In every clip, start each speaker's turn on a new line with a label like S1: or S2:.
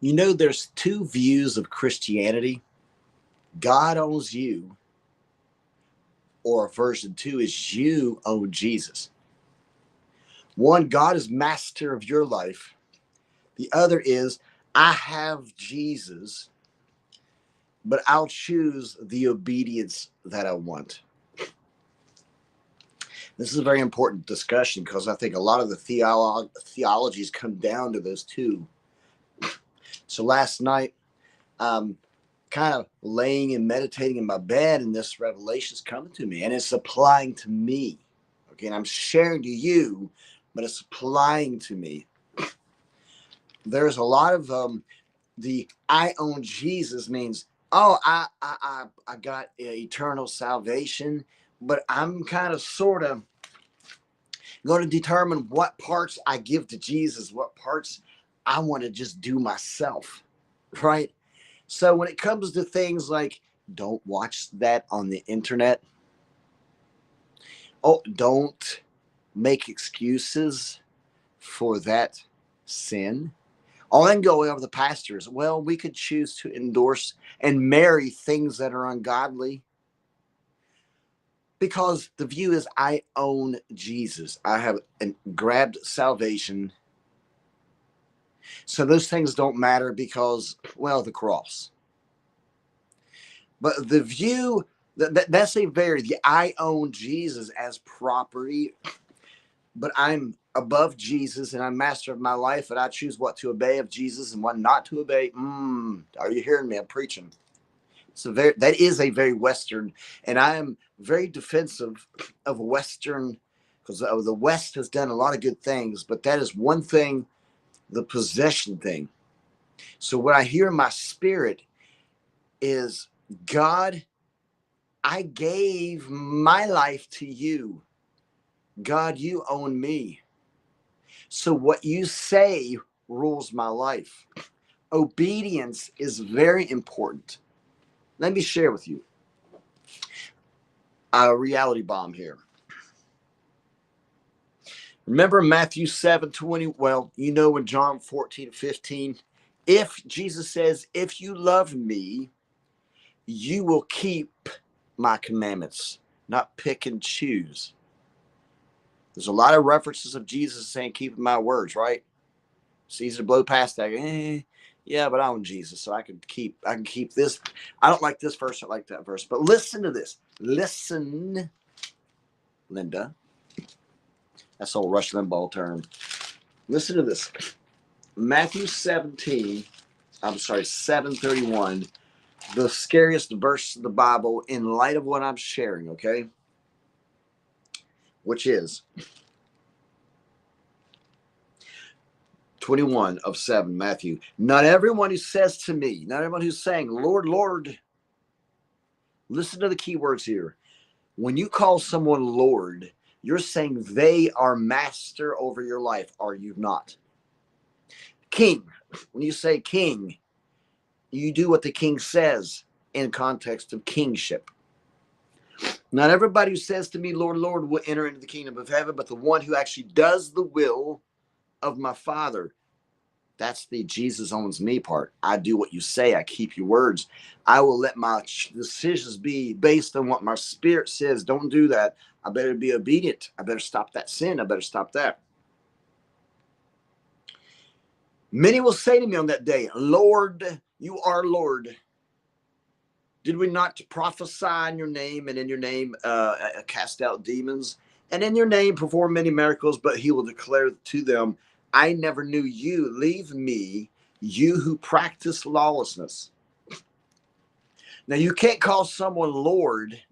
S1: You know, there's two views of Christianity. God owns you, or version two is you own Jesus. One, God is master of your life. The other is, I have Jesus, but I'll choose the obedience that I want. This is a very important discussion because I think a lot of the theologies come down to those two. So last night, kind of laying and meditating in my bed, and this revelation is coming to me, and it's applying to me. Okay, and I'm sharing to you, but it's applying to me. There's a lot of the I own Jesus means, oh, I got eternal salvation, but I'm kind of sort of going to determine what parts I give to Jesus, what parts I want to just do myself, right? So when it comes to things like don't watch that on the internet, oh, don't make excuses for that sin. All I can go over the pastors. Well, we could choose to endorse and marry things that are ungodly because the view is I own Jesus. I have grabbed salvation. So those things don't matter because, well, the cross. But the view, that's a very, the I own Jesus as property, but I'm above Jesus and I'm master of my life and I choose what to obey of Jesus and what not to obey. Are you hearing me? I'm preaching. So that is a very Western, and I am very defensive of Western because the West has done a lot of good things, but that is one thing, the possession thing. So what I hear in my spirit is, God, I gave my life to you. God, you own me. So what you say rules my life. Obedience is very important. Let me share with you a reality bomb here. Remember Matthew 7:20? Well, you know in John 14:15, if Jesus says, if you love me, you will keep my commandments, not pick and choose. There's a lot of references of Jesus saying, keeping my words, right? It's easy to blow past that. Yeah, but I own Jesus, so I can keep this. I don't like this verse, I like that verse. But listen to this. Listen, Linda. That's old Rush Limbaugh term. Listen to this. Matthew 7:31, the scariest verse of the Bible in light of what I'm sharing, okay? Which is 21 of 7, Matthew. Not everyone who says to me, not everyone who's saying, Lord, Lord, listen to the key words here. When you call someone Lord, you're saying they are master over your life, are you not? King, when you say king, you do what the king says in context of kingship. Not everybody who says to me, Lord, Lord, will enter into the kingdom of heaven, but the one who actually does the will of my Father. That's the Jesus owns me part. I do what you say. I keep your words. I will let my decisions be based on what my spirit says. Don't do that. I better be obedient. I better stop that sin. I better stop that. Many will say to me on that day, Lord, you are Lord. Did we not prophesy in your name and in your name cast out demons? And in your name perform many miracles, but he will declare to them, I never knew you. Leave me, you who practice lawlessness. Now, you can't call someone Lord,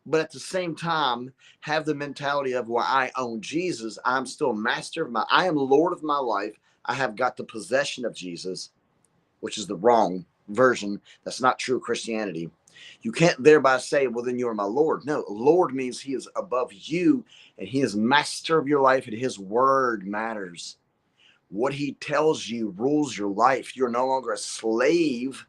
S1: but at the same time, have the mentality of, well, I own Jesus. I'm still master of I am Lord of my life. I have got the possession of Jesus, which is the wrong version. That's not true Christianity. You can't thereby say, well, then you are my Lord. No, Lord means he is above you and he is master of your life and his word matters. What he tells you rules your life. You're no longer a slave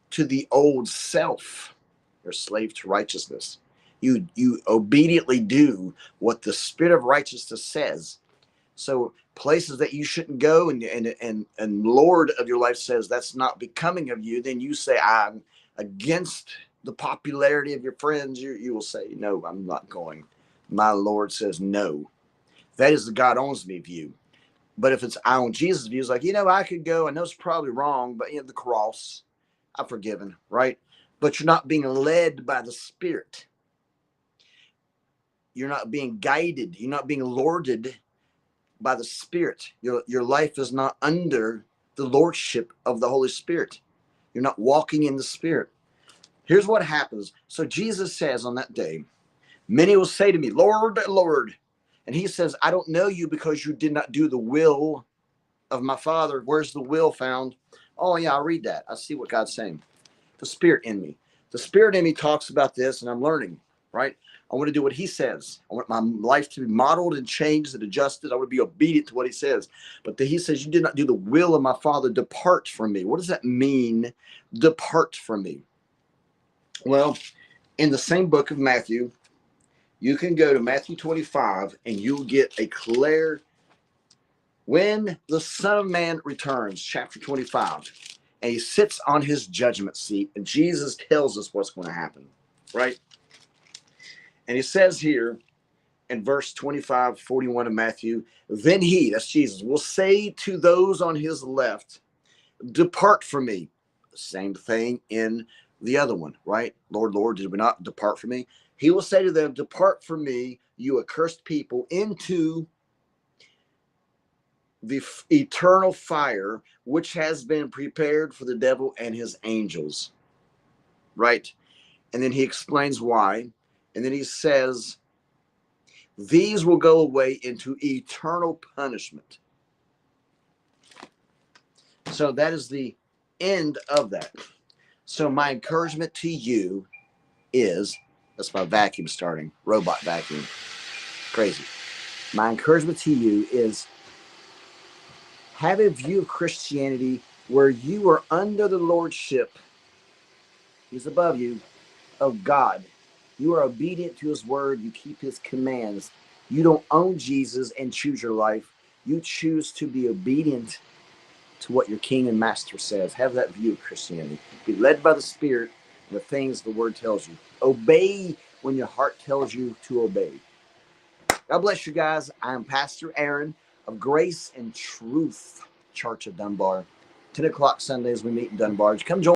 S1: to the old self. You're a slave to righteousness. You obediently do what the Spirit of righteousness says. So places that you shouldn't go, and Lord of your life says that's not becoming of you, then you say, I'm against the popularity of your friends. You will say, no, I'm not going. My Lord says no. That is the God owns me view. But if it's I own Jesus view, it's like, I could go. I know it's probably wrong, but the cross, I'm forgiven, right? But you're not being led by the Spirit. You're not being guided. You're not being lorded by the Spirit. Your life is not under the lordship of the Holy Spirit. You're not walking in the Spirit. Here's what happens. So Jesus says on that day, many will say to me, Lord, Lord. And he says, I don't know you because you did not do the will of my Father. Where's the will found? Oh, yeah, I'll read that. I see what God's saying. The Spirit in me. The Spirit in me talks about this, and I'm learning, right? I want to do what he says. I want my life to be modeled and changed and adjusted. I want to be obedient to what he says. But he says, you did not do the will of my Father. Depart from me. What does that mean? Depart from me. Well, in the same book of Matthew, you can go to Matthew 25 and you'll get a clear, when the Son of Man returns, chapter 25, and he sits on his judgment seat, and Jesus tells us what's going to happen, right? And he says here in verse 25, 41 of Matthew, then he, that's Jesus, will say to those on his left, depart from me. Same thing in the other one, right? Lord, Lord, did we not depart from me? He will say to them, depart from me, you accursed people, into the eternal fire, which has been prepared for the devil and his angels, right? And then he explains why. And then he says, these will go away into eternal punishment. So that is the end of that. So my encouragement to you is, that's my vacuum starting, robot vacuum, crazy. My encouragement to you is, have a view of Christianity where you are under the lordship, he's above you, of God. You are obedient to his word. You keep his commands. You don't own Jesus and choose your life. You choose to be obedient to what your King and Master says. Have that view of Christianity. Be led by the Spirit and the things the Word tells you. Obey when your heart tells you to obey. God bless you guys. I am Pastor Aaron of Grace and Truth Church of Dunbar. 10 o'clock Sundays we meet in Dunbar. Come join